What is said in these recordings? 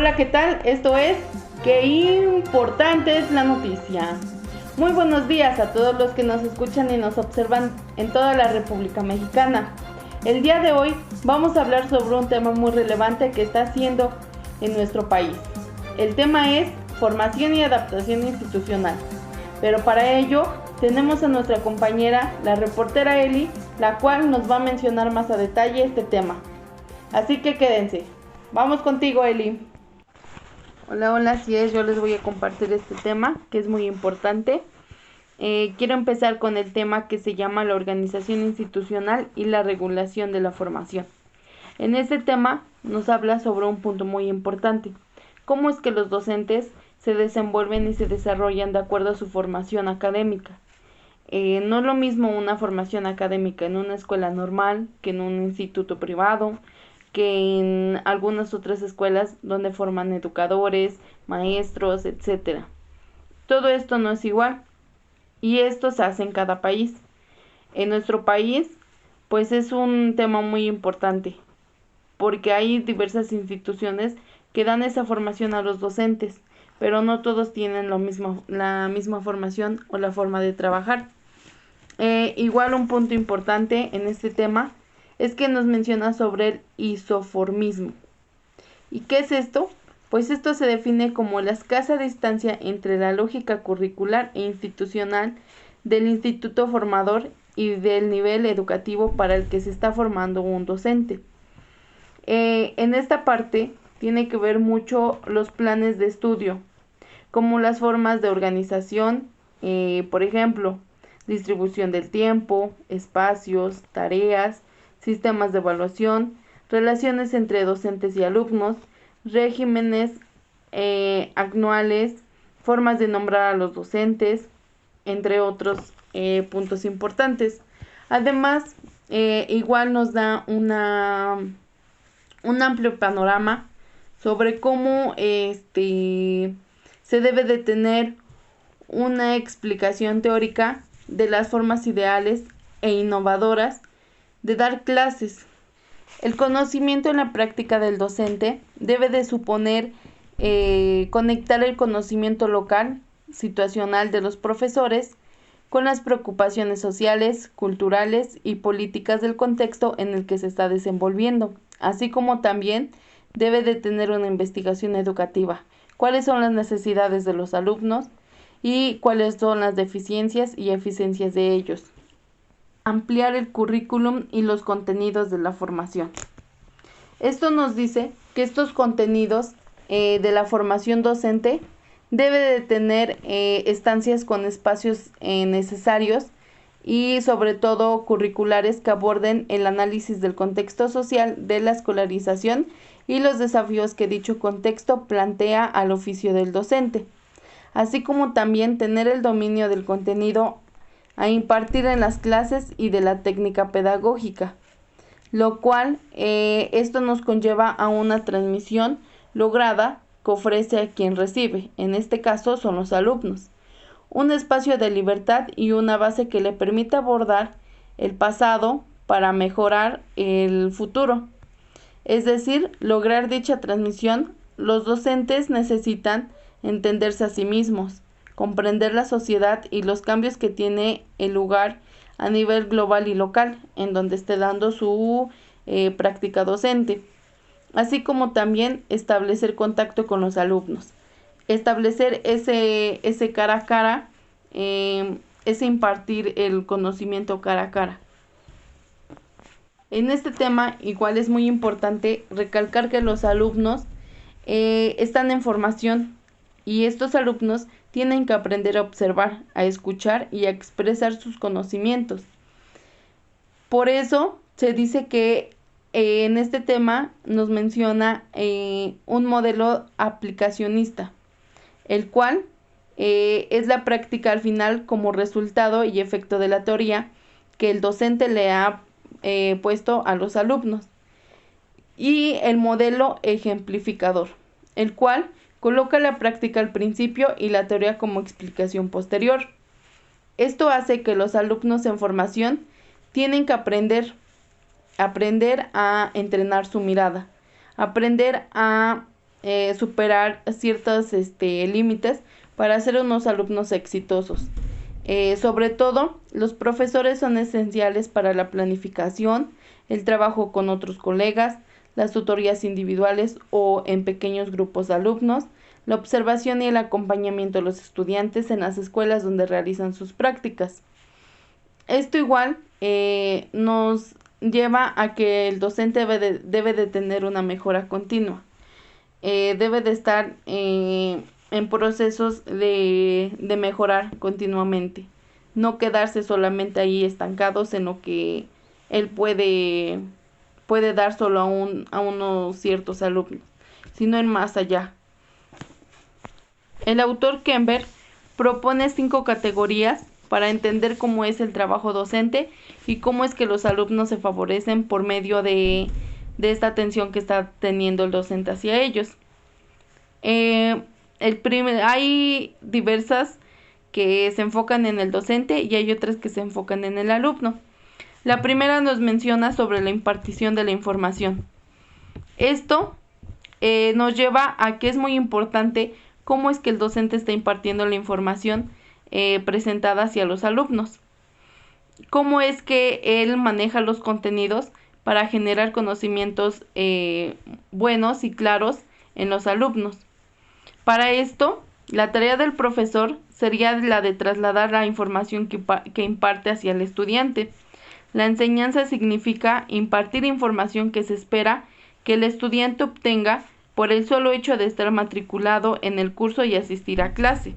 Hola, ¿qué tal? Esto es Qué importante es la noticia. Muy buenos días a todos los que nos escuchan y nos observan en toda la República Mexicana. El día de hoy vamos a hablar sobre un tema muy relevante que está haciendo en nuestro país. El tema es formación y adaptación institucional. Pero para ello tenemos a nuestra compañera, la reportera Eli, la cual nos va a mencionar más a detalle este tema. Así que quédense. Vamos contigo, Eli. Hola, así es, yo les voy a compartir este tema que es muy importante. Quiero empezar con el tema que se llama la organización institucional y la regulación de la formación. En este tema nos habla sobre un punto muy importante: cómo es que los docentes se desenvuelven y se desarrollan de acuerdo a su formación académica. No es lo mismo una formación académica en una escuela normal que en un instituto privado, que en algunas otras escuelas donde forman educadores, maestros, etcétera. Todo esto no es igual y esto se hace en cada país. En nuestro país, pues es un tema muy importante porque hay diversas instituciones que dan esa formación a los docentes, pero no todos tienen la misma formación o la forma de trabajar. Igual un punto importante en este tema es que nos menciona sobre el isoformismo. ¿Y qué es esto? Pues esto se define como la escasa distancia entre la lógica curricular e institucional del instituto formador y del nivel educativo para el que se está formando un docente. En esta parte tiene que ver mucho los planes de estudio, como las formas de organización, por ejemplo, distribución del tiempo, espacios, tareas, sistemas de evaluación, relaciones entre docentes y alumnos, regímenes anuales, formas de nombrar a los docentes, entre otros puntos importantes. Además, igual nos da un amplio panorama sobre cómo se debe de tener una explicación teórica de las formas ideales e innovadoras de dar clases. El conocimiento en la práctica del docente debe de suponer conectar el conocimiento local, situacional de los profesores con las preocupaciones sociales, culturales y políticas del contexto en el que se está desenvolviendo, así como también debe de tener una investigación educativa. ¿Cuáles son las necesidades de los alumnos y cuáles son las deficiencias y eficiencias de ellos? Ampliar el currículum y los contenidos de la formación. Esto nos dice que estos contenidos de la formación docente debe de tener estancias con espacios necesarios y sobre todo curriculares que aborden el análisis del contexto social de la escolarización y los desafíos que dicho contexto plantea al oficio del docente, así como también tener el dominio del contenido a impartir en las clases y de la técnica pedagógica, lo cual esto nos conlleva a una transmisión lograda que ofrece a quien recibe, en este caso son los alumnos, un espacio de libertad y una base que le permita abordar el pasado para mejorar el futuro. Es decir, lograr dicha transmisión, los docentes necesitan entenderse a sí mismos, comprender la sociedad y los cambios que tiene el lugar a nivel global y local, en donde esté dando su práctica docente, así como también establecer contacto con los alumnos, establecer ese cara a cara, ese impartir el conocimiento cara a cara. En este tema igual es muy importante recalcar que los alumnos están en formación y estos alumnos tienen que aprender a observar, a escuchar y a expresar sus conocimientos. Por eso se dice que en este tema nos menciona un modelo aplicacionista, el cual es la práctica al final como resultado y efecto de la teoría que el docente le ha puesto a los alumnos, y el modelo ejemplificador, el cual coloca la práctica al principio y la teoría como explicación posterior. Esto hace que los alumnos en formación tienen que aprender a entrenar su mirada, aprender a superar ciertos límites para ser unos alumnos exitosos. Sobre todo, los profesores son esenciales para la planificación, el trabajo con otros colegas, las tutorías individuales o en pequeños grupos de alumnos, la observación y el acompañamiento de los estudiantes en las escuelas donde realizan sus prácticas. Esto igual nos lleva a que el docente debe de tener una mejora continua. Debe de estar en procesos de mejorar continuamente. No quedarse solamente ahí estancados en lo que él puede dar solo a unos ciertos alumnos, sino en más allá. El autor Kember propone 5 categorías para entender cómo es el trabajo docente y cómo es que los alumnos se favorecen por medio de esta atención que está teniendo el docente hacia ellos. Hay diversas que se enfocan en el docente y hay otras que se enfocan en el alumno. La primera nos menciona sobre la impartición de la información. Esto nos lleva a que es muy importante cómo es que el docente está impartiendo la información presentada hacia los alumnos. Cómo es que él maneja los contenidos para generar conocimientos buenos y claros en los alumnos. Para esto, la tarea del profesor sería la de trasladar la información que imparte hacia el estudiante. La enseñanza significa impartir información que se espera que el estudiante obtenga por el solo hecho de estar matriculado en el curso y asistir a clase.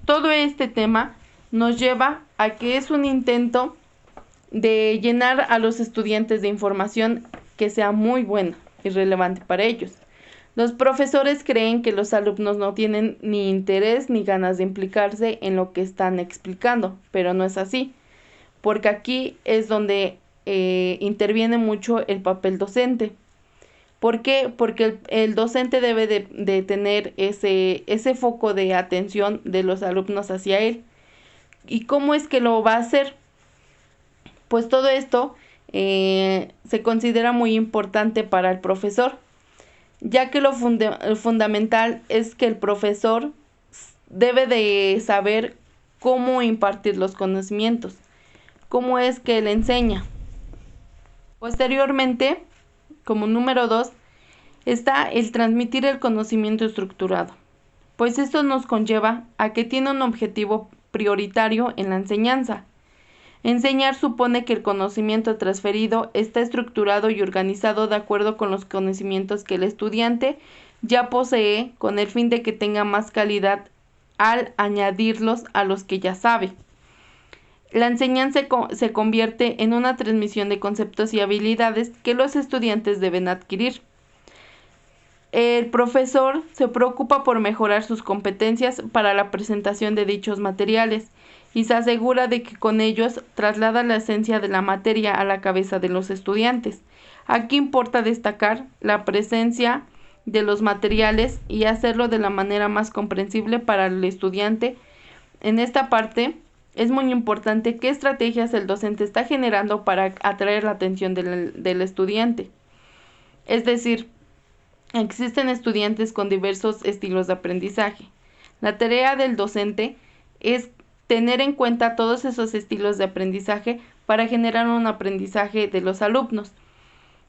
Todo este tema nos lleva a que es un intento de llenar a los estudiantes de información que sea muy buena y relevante para ellos. Los profesores creen que los alumnos no tienen ni interés ni ganas de implicarse en lo que están explicando, pero no es así, porque aquí es donde interviene mucho el papel docente. ¿Por qué? Porque el docente debe de tener ese foco de atención de los alumnos hacia él. ¿Y cómo es que lo va a hacer? Pues todo esto se considera muy importante para el profesor, ya que lo fundamental es que el profesor debe de saber cómo impartir los conocimientos, cómo es que él enseña. Posteriormente, como número 2, está el transmitir el conocimiento estructurado, pues esto nos conlleva a que tiene un objetivo prioritario en la enseñanza. Enseñar supone que el conocimiento transferido está estructurado y organizado de acuerdo con los conocimientos que el estudiante ya posee, con el fin de que tenga más calidad al añadirlos a los que ya sabe. La enseñanza se convierte en una transmisión de conceptos y habilidades que los estudiantes deben adquirir. El profesor se preocupa por mejorar sus competencias para la presentación de dichos materiales y se asegura de que con ellos traslada la esencia de la materia a la cabeza de los estudiantes. Aquí importa destacar la presencia de los materiales y hacerlo de la manera más comprensible para el estudiante. En esta parte es muy importante qué estrategias el docente está generando para atraer la atención del estudiante. Es decir, existen estudiantes con diversos estilos de aprendizaje. La tarea del docente es tener en cuenta todos esos estilos de aprendizaje para generar un aprendizaje de los alumnos.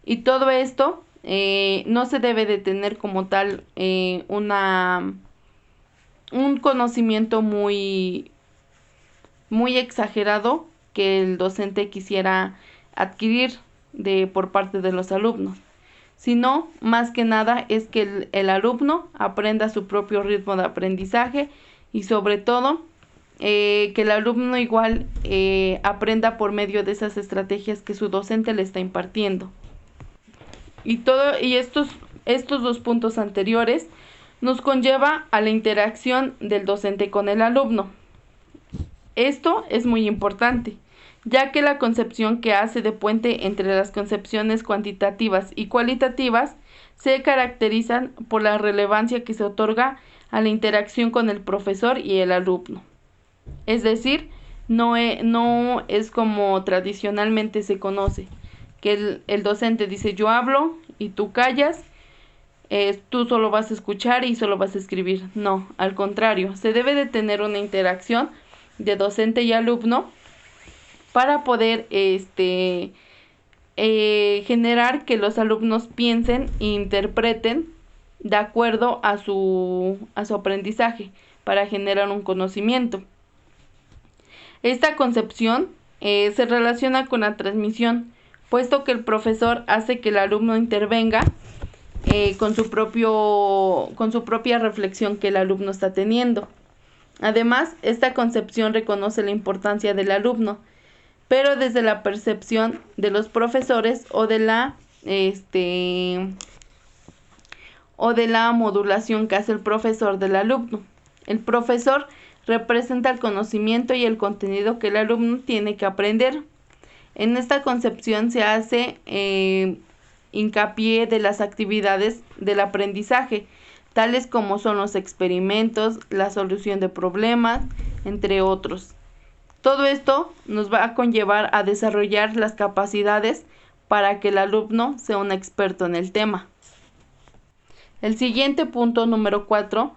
Y todo esto no se debe de tener como tal un conocimiento muy exagerado que el docente quisiera adquirir por parte de los alumnos, sino más que nada es que el alumno aprenda su propio ritmo de aprendizaje y sobre todo que el alumno igual aprenda por medio de esas estrategias que su docente le está impartiendo. Y estos 2 puntos anteriores nos conlleva a la interacción del docente con el alumno. Esto es muy importante, ya que la concepción que hace de puente entre las concepciones cuantitativas y cualitativas se caracterizan por la relevancia que se otorga a la interacción con el profesor y el alumno. Es decir, no es como tradicionalmente se conoce, que el docente dice yo hablo y tú callas, tú solo vas a escuchar y solo vas a escribir. No, al contrario, se debe de tener una interacción de docente y alumno para poder generar que los alumnos piensen e interpreten de acuerdo a su aprendizaje para generar un conocimiento. Esta concepción se relaciona con la transmisión, puesto que el profesor hace que el alumno intervenga con su propia reflexión que el alumno está teniendo. Además, esta concepción reconoce la importancia del alumno, pero desde la percepción de los profesores o de la modulación que hace el profesor del alumno. El profesor representa el conocimiento y el contenido que el alumno tiene que aprender. En esta concepción se hace hincapié de las actividades del aprendizaje, tales como son los experimentos, la solución de problemas, entre otros. Todo esto nos va a conllevar a desarrollar las capacidades para que el alumno sea un experto en el tema. El siguiente punto, número 4,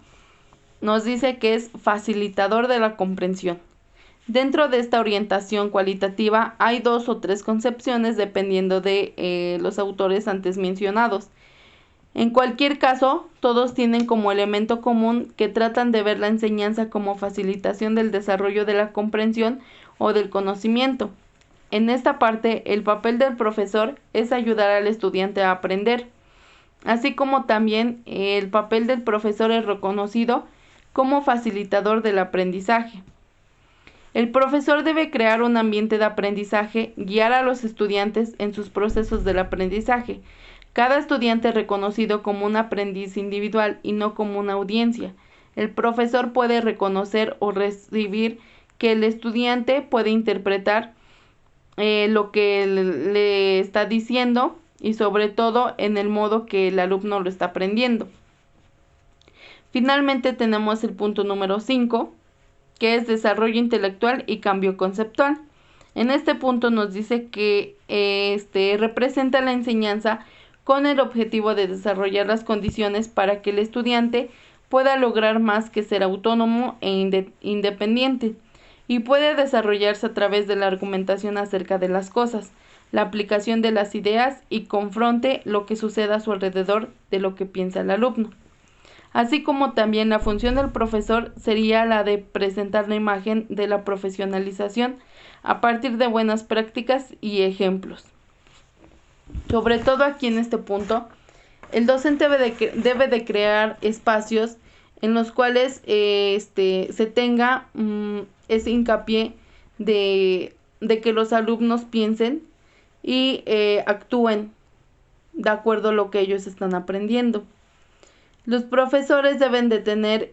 nos dice que es facilitador de la comprensión. Dentro de esta orientación cualitativa hay 2 o 3 concepciones dependiendo de los autores antes mencionados. En cualquier caso, todos tienen como elemento común que tratan de ver la enseñanza como facilitación del desarrollo de la comprensión o del conocimiento. En esta parte, el papel del profesor es ayudar al estudiante a aprender, así como también el papel del profesor es reconocido como facilitador del aprendizaje. El profesor debe crear un ambiente de aprendizaje, guiar a los estudiantes en sus procesos del aprendizaje. Cada estudiante es reconocido como un aprendiz individual y no como una audiencia. El profesor puede reconocer o recibir que el estudiante puede interpretar lo que le está diciendo y sobre todo en el modo que el alumno lo está aprendiendo. Finalmente tenemos el punto número 5, que es desarrollo intelectual y cambio conceptual. En este punto nos dice que representa la enseñanza con el objetivo de desarrollar las condiciones para que el estudiante pueda lograr más que ser autónomo e independiente y puede desarrollarse a través de la argumentación acerca de las cosas, la aplicación de las ideas y confronte lo que suceda a su alrededor de lo que piensa el alumno. Así como también la función del profesor sería la de presentar la imagen de la profesionalización a partir de buenas prácticas y ejemplos. Sobre todo aquí en este punto, el docente debe de crear espacios en los cuales se tenga ese hincapié de que los alumnos piensen y actúen de acuerdo a lo que ellos están aprendiendo. Los profesores deben de tener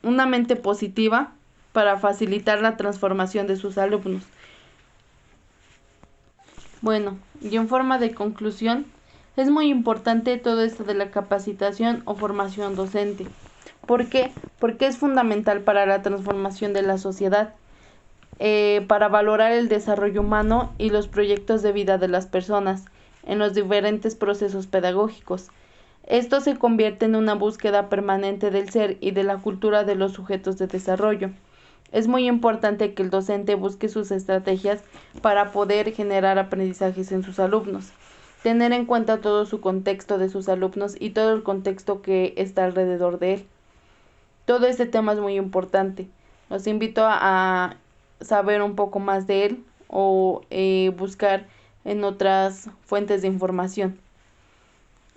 una mente positiva para facilitar la transformación de sus alumnos. Bueno, y en forma de conclusión, es muy importante todo esto de la capacitación o formación docente. ¿Por qué? Porque es fundamental para la transformación de la sociedad, para valorar el desarrollo humano y los proyectos de vida de las personas en los diferentes procesos pedagógicos. Esto se convierte en una búsqueda permanente del ser y de la cultura de los sujetos de desarrollo. Es muy importante que el docente busque sus estrategias para poder generar aprendizajes en sus alumnos, tener en cuenta todo su contexto de sus alumnos y todo el contexto que está alrededor de él. Todo este tema es muy importante. Los invito a saber un poco más de él o buscar en otras fuentes de información.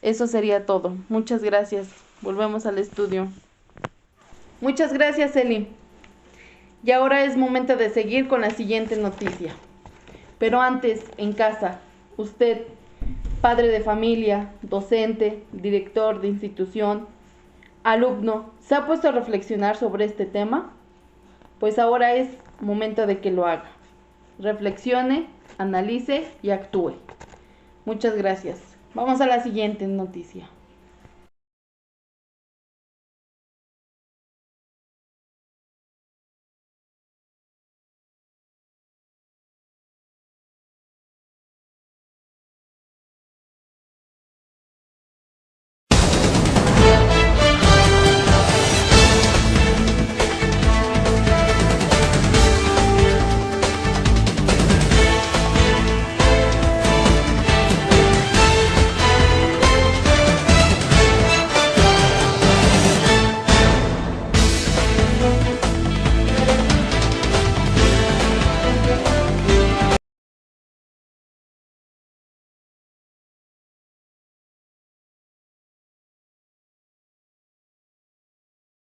Eso sería todo. Muchas gracias. Volvemos al estudio. Muchas gracias, Eli. Y ahora es momento de seguir con la siguiente noticia. Pero antes, en casa, usted, padre de familia, docente, director de institución, alumno, ¿se ha puesto a reflexionar sobre este tema? Pues ahora es momento de que lo haga. Reflexione, analice y actúe. Muchas gracias. Vamos a la siguiente noticia.